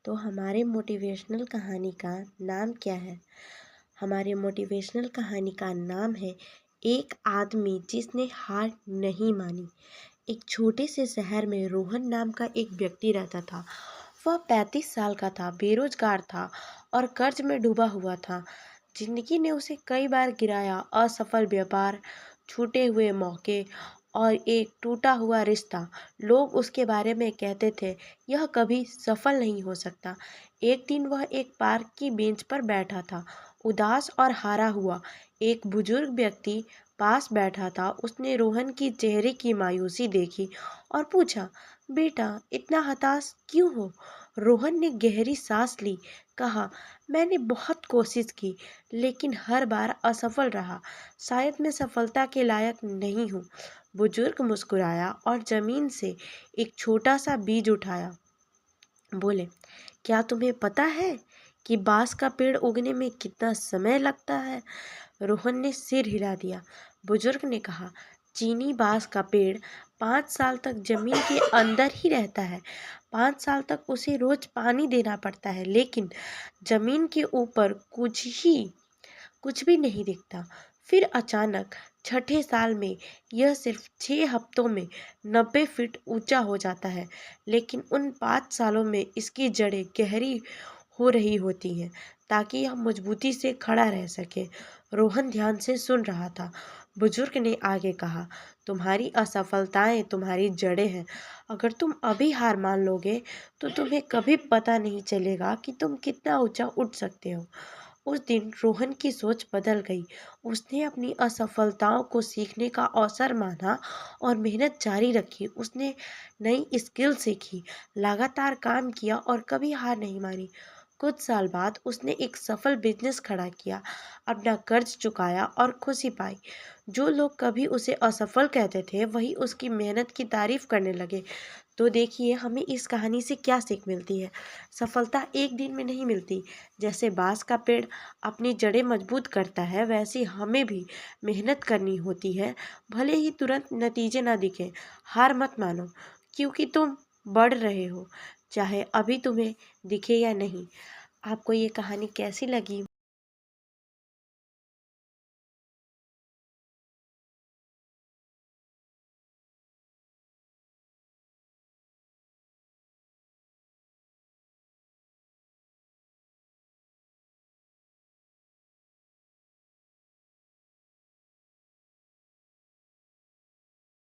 तो हमारे मोटिवेशनल कहानी का नाम क्या है? हमारे मोटिवेशनल कहानी का नाम है एक आदमी जिसने हार नहीं मानी। एक छोटे से शहर में रोहन नाम का एक व्यक्ति रहता था। वह 35 साल का था, बेरोजगार था और कर्ज में डूबा हुआ था। जिंदगी ने उसे कई बार गिराया। असफल व्यापार, छूटे हुए मौके और एक टूटा हुआ रिश्ता। लोग उसके बारे में कहते थे यह कभी सफल नहीं हो सकता। एक दिन वह एक पार्क की बेंच पर बैठा था, उदास और हारा हुआ। एक बुजुर्ग व्यक्ति पास बैठा था। उसने रोहन की चेहरे की मायूसी देखी और पूछा, बेटा इतना हताश क्यों हो? रोहन ने गहरी सांस ली, कहा, मैंने बहुत कोशिश की लेकिन हर बार असफल रहा। शायद मैं सफलता के लायक नहीं हूँ। बुजुर्ग मुस्कुराया और जमीन से एक छोटा सा बीज उठाया। बोले, क्या तुम्हें पता है कि बांस का पेड़ उगने में कितना समय लगता है? रोहन ने सिर हिला दिया। बुजुर्ग ने कहा, चीनी बांस का पेड़ 5 साल तक जमीन के अंदर ही रहता है। 5 साल तक उसे रोज पानी देना पड़ता है, लेकिन जमीन के ऊपर कुछ भी नहीं दिखता। फिर अचानक छठे साल में यह सिर्फ 6 हफ्तों में 90 फीट ऊंचा हो जाता है। लेकिन उन 5 सालों में इसकी जड़ें गहरी हो रही होती हैं ताकि यह मजबूती से खड़ा रह सके। रोहन ध्यान से सुन रहा था। बुजुर्ग ने आगे कहा, तुम्हारी असफलताएं तुम्हारी जड़ें हैं। अगर तुम अभी हार मान लोगे तो तुम्हें कभी पता नहीं चलेगा कि तुम कितना ऊंचा उठ सकते हो। उस दिन रोहन की सोच बदल गई। उसने अपनी असफलताओं को सीखने का अवसर माना और मेहनत जारी रखी। उसने नई स्किल सीखी, लगातार काम किया और कभी हार नहीं मानी। कुछ साल बाद उसने एक सफल बिजनेस खड़ा किया, अपना कर्ज चुकाया और खुशी पाई। जो लोग कभी उसे असफल कहते थे वही उसकी मेहनत की तारीफ करने लगे। तो देखिए हमें इस कहानी से क्या सीख मिलती है। सफलता एक दिन में नहीं मिलती। जैसे बांस का पेड़ अपनी जड़ें मजबूत करता है, वैसे हमें भी मेहनत करनी होती है। भले ही तुरंत नतीजे ना दिखें, हार मत मानो, क्योंकि तुम बढ़ रहे हो, चाहे अभी तुम्हें दिखे या नहीं। आपको ये कहानी कैसी लगी?